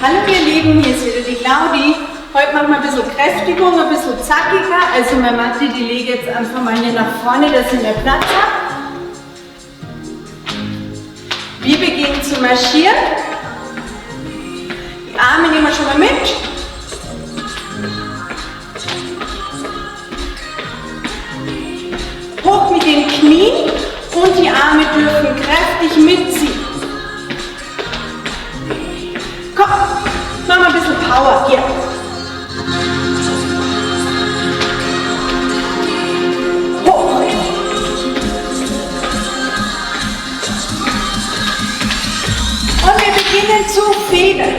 Hallo ihr Lieben, hier ist wieder die Claudi. Heute machen wir ein bisschen Kräftigung, ein bisschen zackiger. Also meine Matte, die lege jetzt einfach mal hier nach vorne, dass ich mehr Platz habe. Wir beginnen zu marschieren. Die Arme nehmen wir schon mal mit. Hoch mit den Knien und die Arme dürfen kräftig mitziehen. Komm, machen wir ein bisschen Power hier. Hoch. Und wir beginnen zu federn.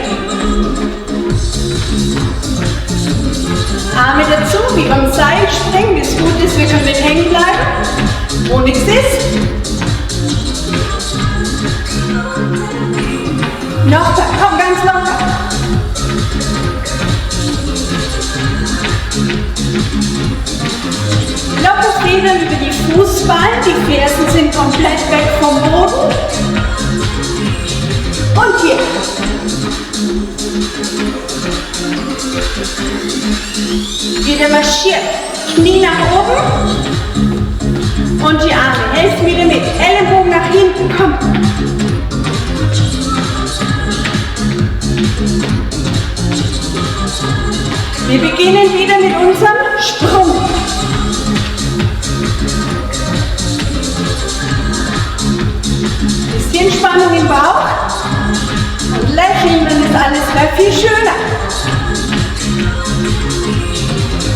Arme dazu, wie beim Seilspringen. Das Gute ist, wir können nicht hängen bleiben, wo nichts ist. Noch, komm, ganz locker. Locker federn über die Fußballen, die Fersen sind komplett weg vom Boden. Und hier. Wieder marschieren. Knie nach oben. Und die Arme. Helft wieder mit. Ellenbogen nach hinten. Komm. Wir beginnen wieder mit unserem Sprung. Bisschen Spannung im Bauch. Und lächeln, dann ist alles gleich viel schöner.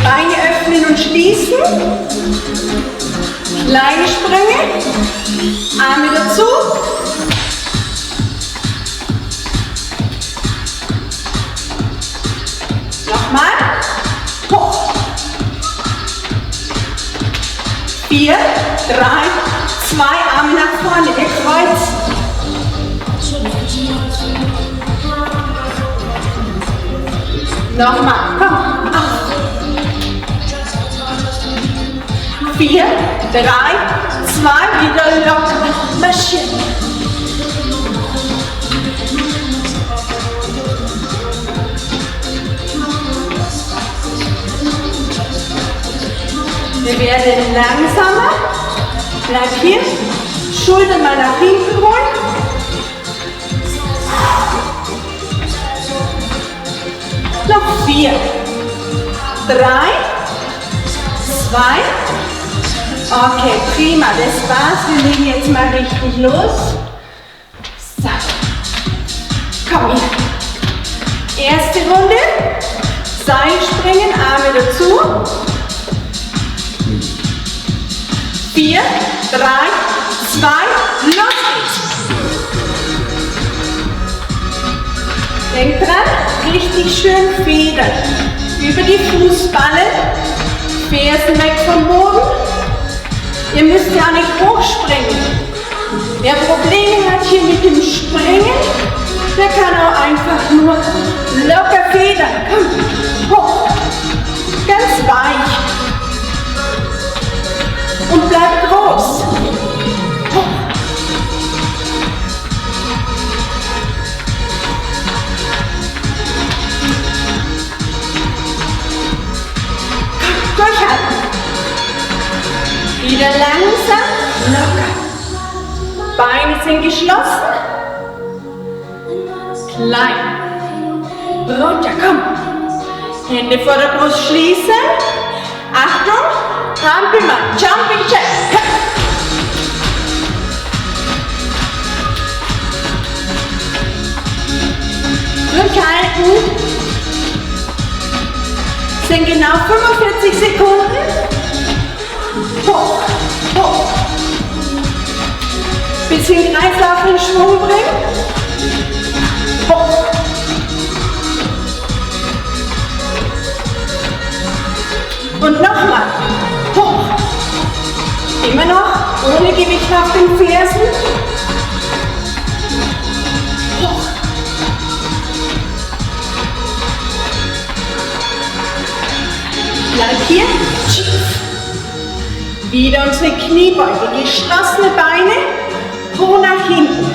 Beine öffnen und schließen. Kleine Sprünge. Arme dazu. Nochmal. Hoch. 4, 3, 2, Arme nach vorne. Wir kreuzen. Nochmal. Komm. 4, 3, 2, wieder locker marschieren. Wir werden langsamer. Bleib hier. Schultern mal nach hinten holen. Noch 4, 3, 2. Okay, prima. Das war's. Wir legen jetzt mal richtig los. So. Komm hier. Erste Runde. Seilspringen, Arme dazu. 4, 3, 2, los geht's! Denkt dran, richtig schön federn. Über die Fußballen, Fersen weg vom Boden. Ihr müsst ja nicht hochspringen. Wer Probleme hat hier mit dem Springen, der kann auch einfach nur locker federn. Komm, hoch, ganz weich. Und bleib groß. Durchhalten. Wieder langsam, locker. Beine sind geschlossen. Klein. Runter, komm. Hände vor der Brust schließen. Achtung. Hampelmann, Jumping Jack. Durchhalten. Sind genau 45 Sekunden. Hoch, hoch. Bisschen Kreislauf in Schwung bringen. Hoch. Und nochmal. Hoch. Immer noch ohne Gewicht auf den Fersen. Hoch. Bleib hier. Wieder unsere Kniebeuge. Geschlossene Beine. Po nach hinten.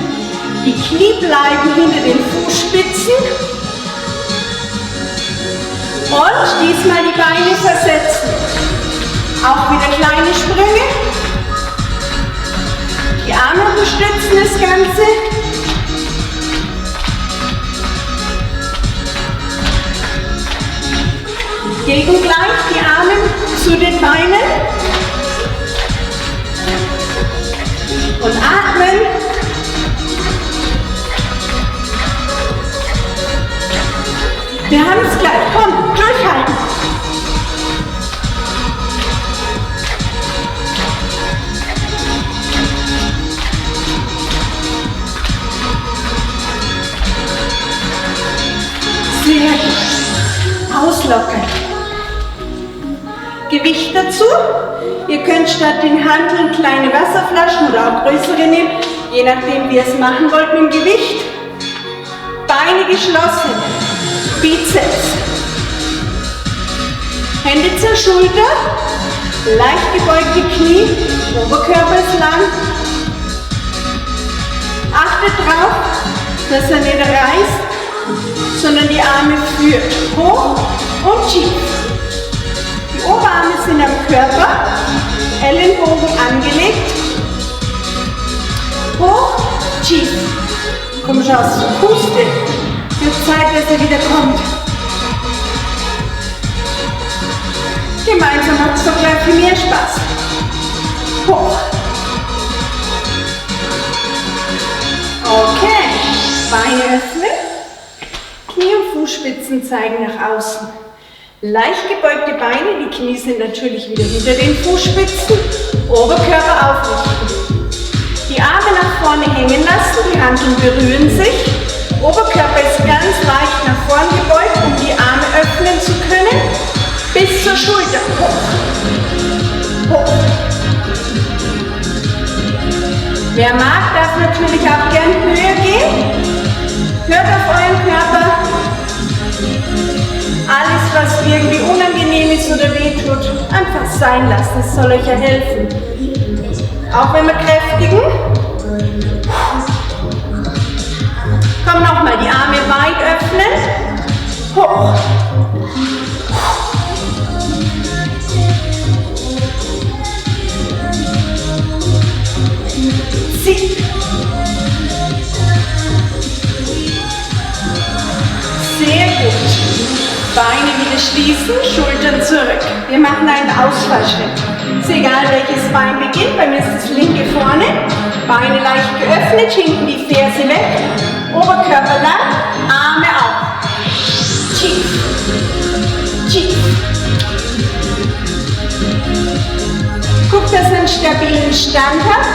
Die Knie bleiben hinter den Fußspitzen. Und diesmal die Beine versetzen. Auch wieder kleine Sprünge. Die Arme unterstützen das Ganze. Gegen gleich die Arme zu den Beinen. Und atmen. Wir haben es gleich. Komm, durchhalten. Sehr gut. Auslockern. Gewicht dazu. Ihr könnt statt den Hanteln kleine Wasserflaschen oder auch größere nehmen, je nachdem wie ihr es machen wollt mit dem Gewicht. Beine geschlossen. Bizeps. Hände zur Schulter. Leicht gebeugte Knie. Oberkörper ist lang. Achtet darauf, dass er nicht reißt, sondern die Arme führt. Hoch und tief. Die Oberarme sind am Körper. Ellenbogen angelegt. Hoch, tief. Komm, schaust, puste. Wird Zeit, dass er wieder kommt. Gemeinsam macht es doch gleich viel mehr Spaß. Hoch. Okay. Beine öffnen. Knie und Fußspitzen zeigen nach außen. Leicht gebeugte Beine, die Knie sind natürlich wieder hinter den Fußspitzen. Oberkörper aufrichten. Die Arme nach vorne hängen lassen, die Hanteln berühren sich. Oberkörper ist ganz leicht nach vorn gebeugt, um die Arme öffnen zu können. Bis zur Schulter. Hoch. Hoch. Wer mag, darf natürlich auch gern höher gehen. Hört auf euren Körper. Alles, was irgendwie unangenehm ist oder wehtut, einfach sein lassen. Es soll euch ja helfen. Auch wenn wir kräftigen. Komm nochmal, die Arme weit öffnen. Hoch. Zieh. Sehr gut. Beine wieder schließen, Schultern zurück. Wir machen einen Ausfallschritt. Ist egal, welches Bein beginnt. Bei mir ist das linke vorne. Beine leicht geöffnet, hinten die Ferse weg. Oberkörper lang, Arme auf. Tief. Tief. Guck, dass ihr einen stabilen Stand habt.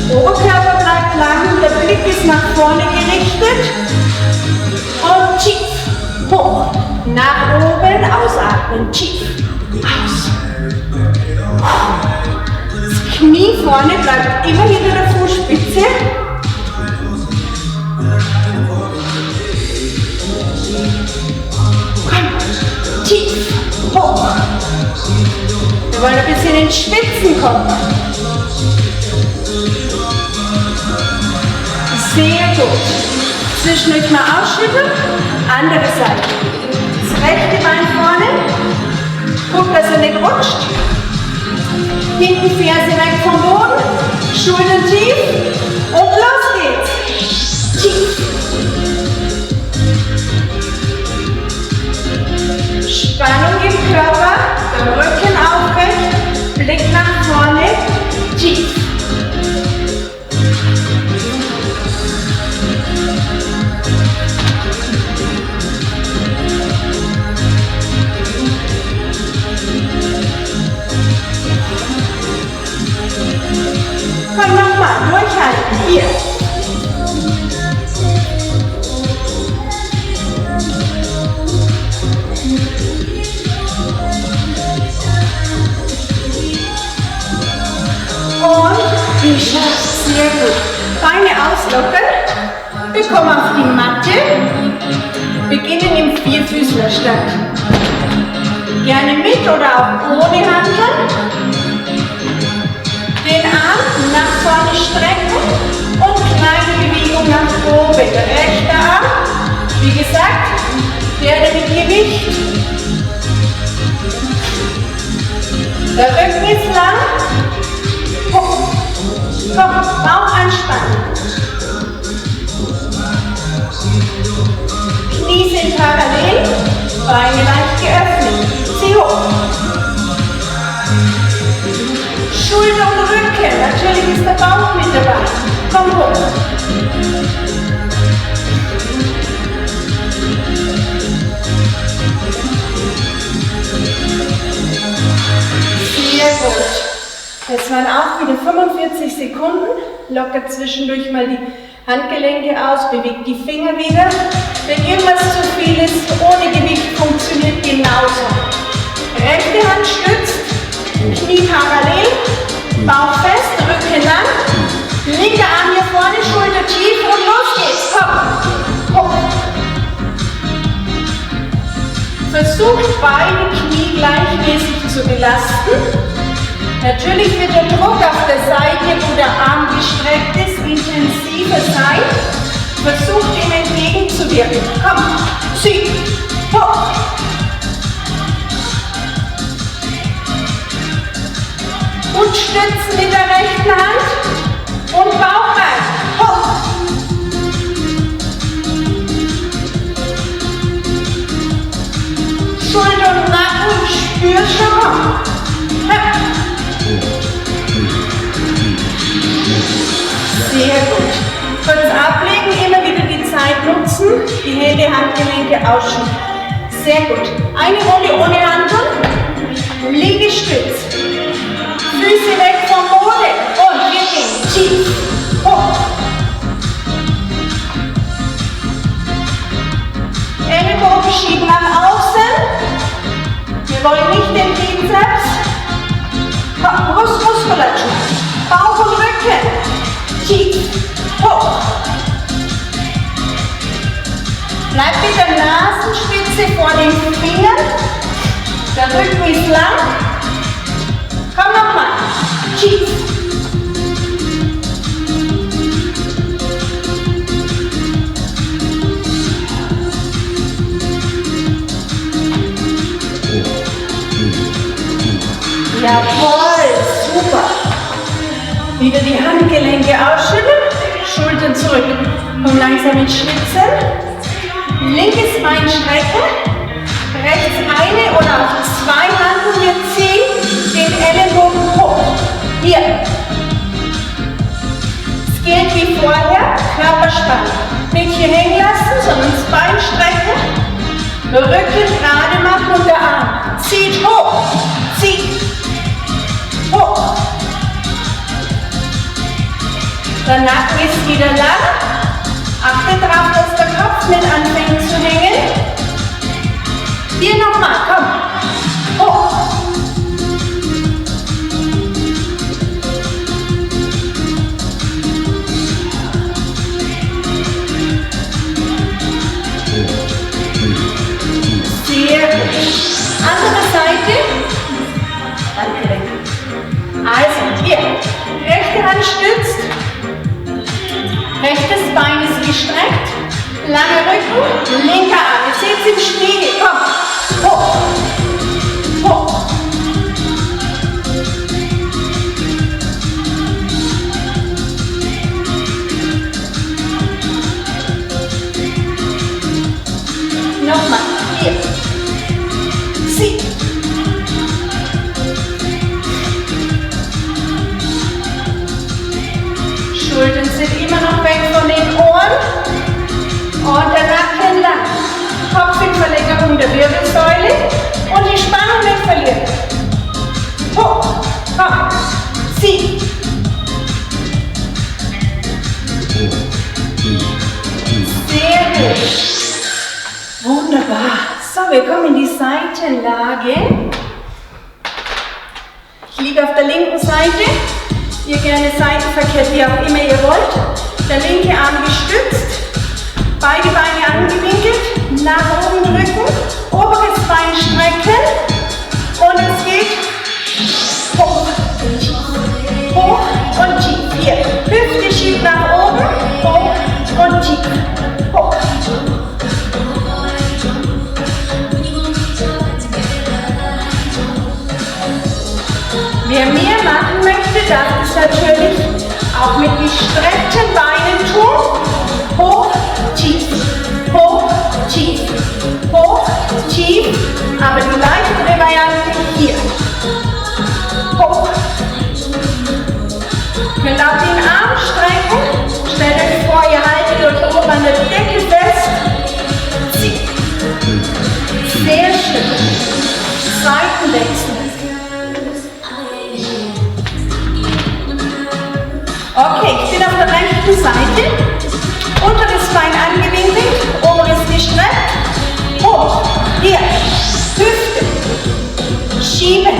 Oberkörper bleibt lang, der Blick ist nach vorne gerichtet. Und tief. Hoch. Nach oben, ausatmen. Tief. Aus. Das Knie vorne bleibt immer hinter der Fußspitze. Komm. Tief. Hoch. Wir wollen ein bisschen ins Schwitzen kommen. Sehr gut. Zwischendurch mal ausschütteln. Andere Seite. Das rechte Bein vorne. Guck, dass er nicht rutscht. Hinten Ferse weg vom Boden. Schultern tief. Und los geht's. Tief. Spannung im Körper. Der Rücken aufrecht. Blick nach vorne. Tief. Komm nochmal, durchhalten, hier. Und geschafft, sehr gut. Beine auslockern, wir kommen auf die Matte, beginnen im Vierfüßlerstand. Gerne mit oder auch ohne Hanteln. Den Arm nach vorne strecken und kleine Bewegung nach oben. Rechter Arm, wie gesagt, werde mit Gewicht Der Rücken ist lang. Hoch. Komm, Bauch anspannen. Knie sind parallel, Beine leicht geöffnet. Zieh hoch. Schulter und Rücken, natürlich ist der Bauch mit dabei. Komm hoch. Sehr gut. Das waren auch wieder 45 Sekunden. Locker zwischendurch mal die Handgelenke aus, bewegt die Finger wieder. Wenn irgendwas zu viel ist, ohne Gewicht funktioniert genauso. Rechte Hand stützt, Knie parallel, Bauch fest, Rücken lang. Linker Arm hier vorne, Schulter tief und los geht's. Komm, hoch. Versucht beide Knie gleichmäßig zu belasten. Natürlich wird der Druck auf der Seite, wo der Arm gestreckt ist, intensiver sein. Versucht dem entgegenzuwirken. Komm, zieh, hoch. Und stützen mit der rechten Hand und Bauch rein. Hoch. Schulter und Nacken, spür schon. Sehr gut. Kurz ablegen, immer wieder die Zeit nutzen, die Hände, Handgelenke ausschütteln. Sehr gut. Eine Runde ohne Hanteln. Liegestütz. Füße weg vom Boden. Und wir gehen tief. Hoch. Ellenbogen schieben nach außen. Wir wollen nicht den Bizeps. Brustmuskulatur. Bauch und Rücken. Tief. Hoch. Bleib mit der Nasenspitze vor den Fingern. Der Rücken ist lang. Komm nochmal. Tief. Jawohl, super. Wieder die Handgelenke ausschütteln, Schultern zurück. Komm langsam ins Schwitzen. Linkes Bein strecken, rechts eine oder auch zwei Handen. Wir ziehen den Ellenbogen hoch. Hier. Es geht wie vorher, Körperspannung. Nicht hier hängen lassen, sondern das Bein strecken. Rücken gerade machen und der Arm. Zieht hoch, zieht. Hoch. Der Nacken ist wieder lang. Achte darauf, dass der Kopf nicht anfängt zu hängen. Hier nochmal, komm. Hoch. Sehr gut. Andere Seite. Handgelenk. Also hier, rechte Hand stützt, rechtes Bein ist gestreckt, lange Rücken, linker Arm. Ihr seht es im Spiegel, komm, hoch, hoch. Nochmal, hier, zieh. Schultern sind immer noch weg von den Ohren und der Nacken lang. Kopf in Verlängerung der Wirbelsäule und die Spannung nicht verlieren. Hoch, komm, zieh. Sehr gut. Wunderbar. So, wir kommen in die Seitenlage. Ich liege auf der linken Seite. Ihr gerne seitenverkehrt, wie auch immer ihr wollt. Der linke Arm gestützt, beide Beine angewinkelt, nach oben drücken, oberes Bein strecken und es geht hoch und tief, hoch und tief. Hier, Hüfte schiebt nach oben, hoch und tief, hoch. gerne machen möchte, darf ich natürlich auch mit gestreckten Beinen tun. Hoch, tief, hoch, tief, hoch, tief. Aber die leichtere Variante hier. Hoch. Ihr könnt auch den Arm strecken. Stellt euch vor, ihr haltet euch oben an der Decke fest. Zieht. Sehr schön. Seitenwechsel. Okay, ich bin auf der rechten Seite. Unteres Bein angewinkelt, oberes gestreckt. Hoch. Hier. Hüfte. Schieben.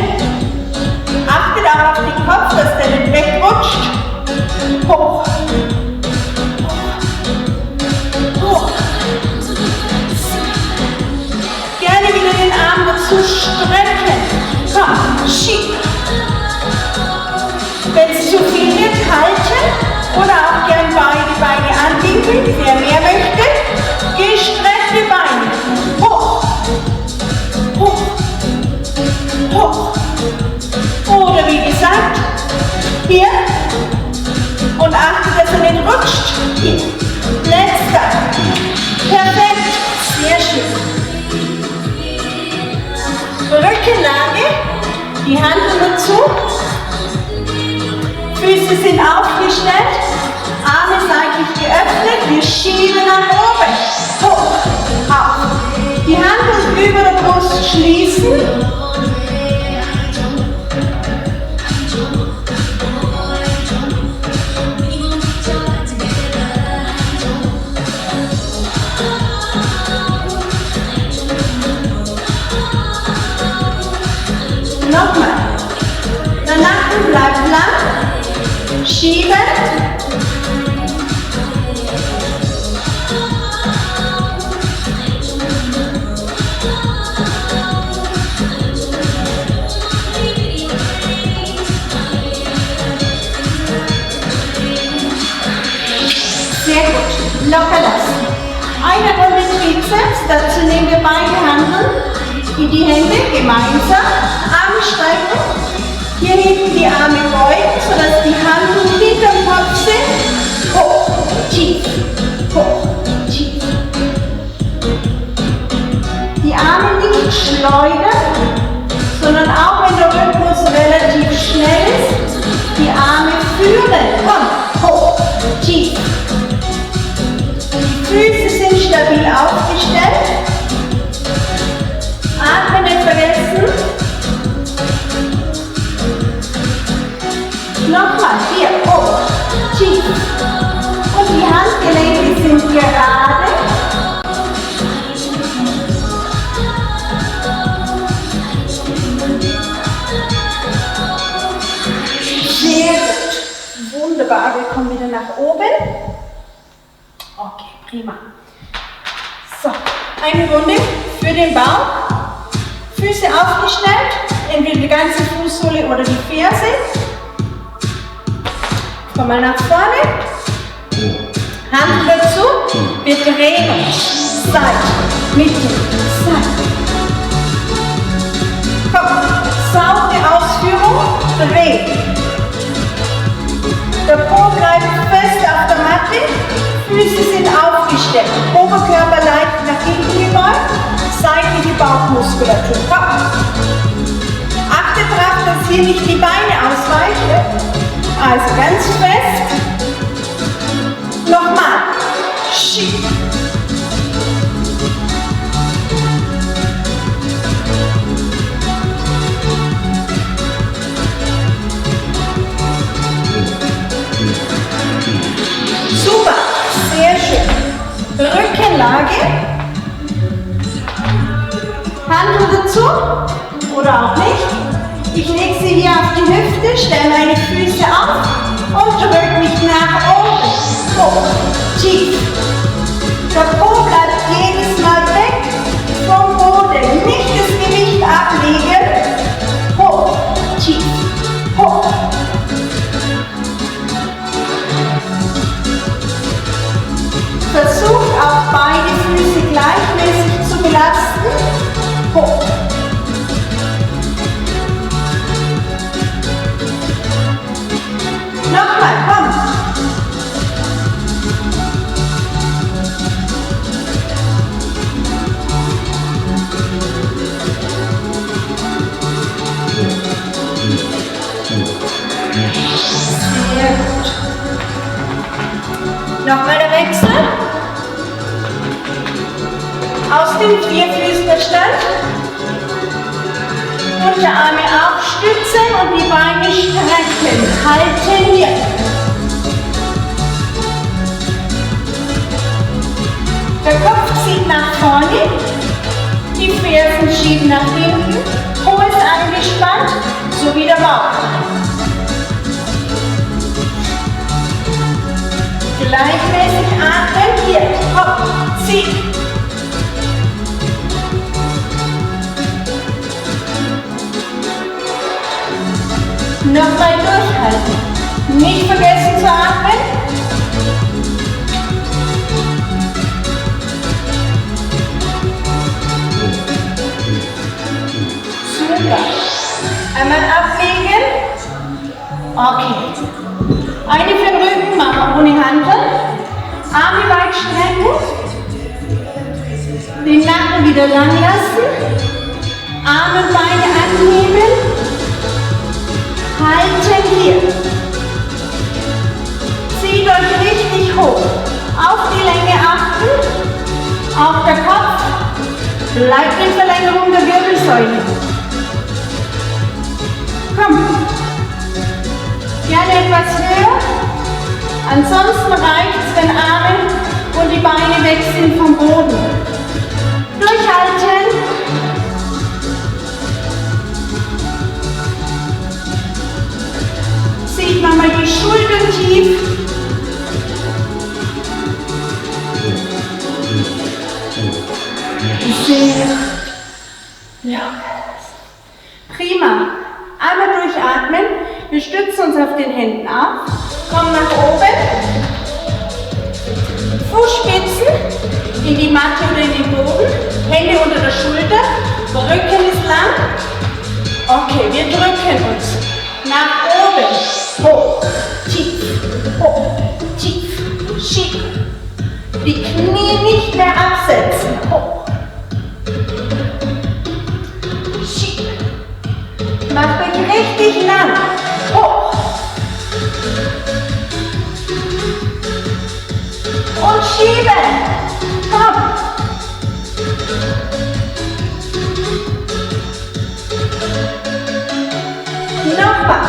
Achtet auch auf den Kopf, dass der nicht wegrutscht. Hoch. Hoch. Gerne wieder den Arm dazu strecken. Komm, schieb. Wenn es zu viel wird, halten. Oder auch gern beide Beine anwinkeln. Wer mehr möchte, gestreckte Beine. Hoch. Hoch. Hoch. Oder wie gesagt, hier. Und achtet, dass er nicht rutscht. Hier. Letzter. Perfekt. Sehr schön. Rückenlage. Die Hand dazu. Füße sind aufgestellt. Arme seitlich geöffnet. Wir schieben nach oben. Hoch. Auf. Die Hand über der Brust schließen. Nochmal. Der Nacken bleibt lang. Schieben. Sehr gut. Locker lassen. Eine Runde Trizeps. Dazu nehmen wir beide Hände in die Hände gemeinsam. Arme strecken. Hier hinten die Arme beugen, sodass die Hand hinterm Kopf sind. Hoch, tief, hoch, tief. Die Arme nicht schleudern, sondern auch wenn der Rhythmus relativ schnell ist, die Arme führen. Komm, hoch, tief. Die Füße sind stabil aufgestellt. Atmen nicht vergessen. Nochmal, hier, hoch, tief. Und die Handgelenke sind gerade. Sehr gut. Wunderbar, wir kommen wieder nach oben. Okay, prima. So, eine Runde für den Bauch. Füße aufgestellt, entweder die ganze Fußsohle oder die Ferse. Komm mal nach vorne. Hand dazu. Wir drehen uns. Seite, Mitte, Seite. Komm, saubere Ausführung. Drehen. Der Po bleibt fest auf der Matte. Füße sind aufgestellt. Oberkörper leicht nach hinten gebeugt. Seitliche Bauchmuskulatur. Komm. Achte darauf, dass hier nicht die Beine ausweichen. Also ganz fest. Nochmal. Schieb. Super. Sehr schön. Rückenlage. Hand dazu. Oder auch nicht. Ich lege sie hier auf die Hüfte, stelle meine Füße auf und drücke mich nach oben. Hoch, tief. Der Po bleibt jedes Mal weg vom Boden. Nicht das Gewicht ablegen. Hoch, tief, hoch. Versucht auch beide Füße gleichmäßig zu belasten. Hoch. Sehr gut. Nochmal der Wechsel. Aus dem Vierfüßlerstand. Unterarme aufstützen und die Beine strecken. Halten hier. Der Kopf zieht nach vorne. Die Fersen schieben nach hinten. Po ist angespannt, so wie der Bauch. Gleichmäßig atmen. Hier. Hopp. Zieh. Nochmal durchhalten. Nicht vergessen zu atmen. Super. Einmal ablegen. Okay. Eine für den Rücken machen ohne Hantel. Arme weit strecken. Den Nacken wieder lang lassen. Arme und Beine anheben. Halten hier. Zieht euch richtig hoch. Auf die Länge achten. Auch der Kopf bleibt in Verlängerung der Wirbelsäule. Komm. Gerne etwas höher. Ansonsten reicht es, wenn Arme und die Beine weg sind vom Boden. Durchhalten. Zieht nochmal die Schultern tief. Sehr locker. Prima. Einmal durchatmen. Wir stützen uns auf den Händen ab. Kommen nach oben. Fußspitzen in die Matte oder in den Boden. Hände unter der Schulter. Rücken ist lang. Okay, wir drücken uns. Nach oben. Hoch. Tief. Hoch. Tief. Schieb. Die Knie nicht mehr absetzen. Hoch. Schieb. Macht euch richtig lang. Hoch. Und schieben. Komm. Nochmal.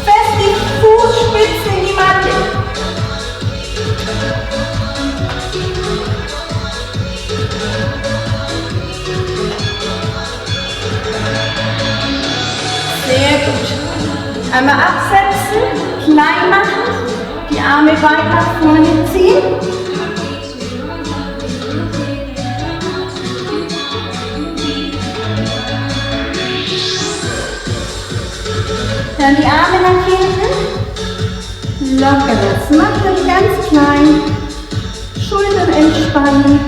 Fest die Fußspitzen in die Matte. Sehr gut. Einmal absetzen, klein machen, die Arme weit nach vorne ziehen. Dann die Arme nach hinten. Locker das. Macht euch ganz klein. Schultern entspannen.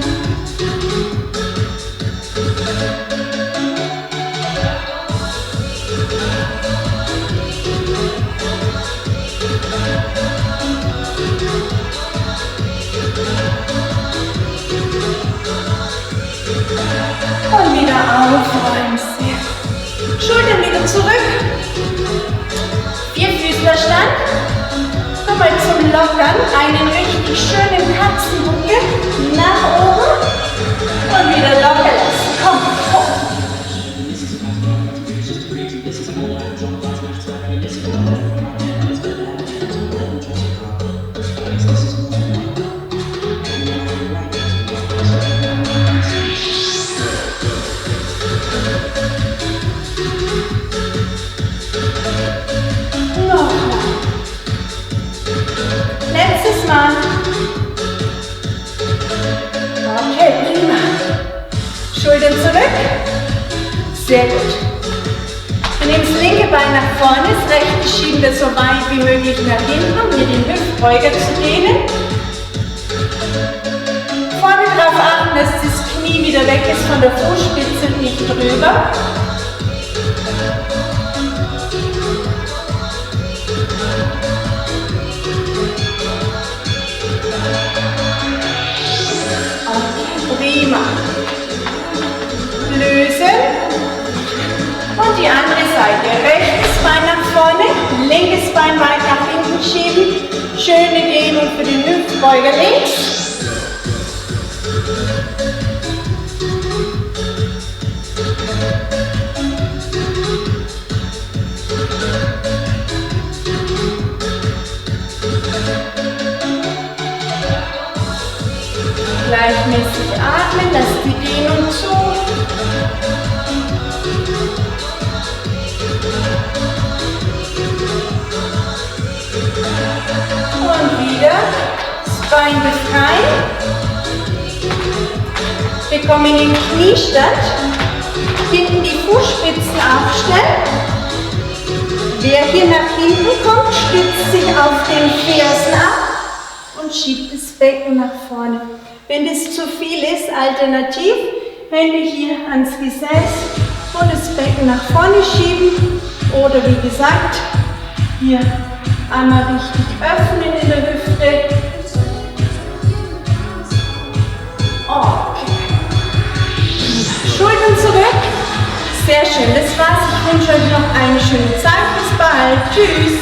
Und wieder aufräumen. Schultern wieder zurück. Vierfüßlerstand. Nochmal zum Lockern. Einen richtig schönen Katzenbuckel nach oben. Und wieder locker lassen. Komm, hoch. Letztes Mal. Okay, prima. Schultern zurück. Sehr gut. Wir nehmen das linke Bein nach vorne, das rechte schieben wir so weit wie möglich nach hinten, um hier den Hüftbeuger zu dehnen. Vorne darauf achten, dass das Knie wieder weg ist von der Fußspitze und nicht drüber. Prima. Lösen. Und die andere Seite. Rechtes Bein nach vorne, linkes Bein schöne Dehnung für den Hüftbeuger links. Gleichmäßig atmen, lass die Dehnung zu. Und wieder das Bein befreien. Wir kommen in den Kniestand. Hinten die Fußspitzen aufstellen. Wer hier nach hinten kommt, stützt sich auf den Fersen ab und schiebt das Becken nach vorne. Wenn das zu viel ist, alternativ, Hände hier ans Gesäß und das Becken nach vorne schieben. Oder wie gesagt, hier einmal richtig öffnen in der Hüfte. Okay. Schultern zurück. Sehr schön, das war's. Ich wünsche euch noch eine schöne Zeit. Bis bald. Tschüss.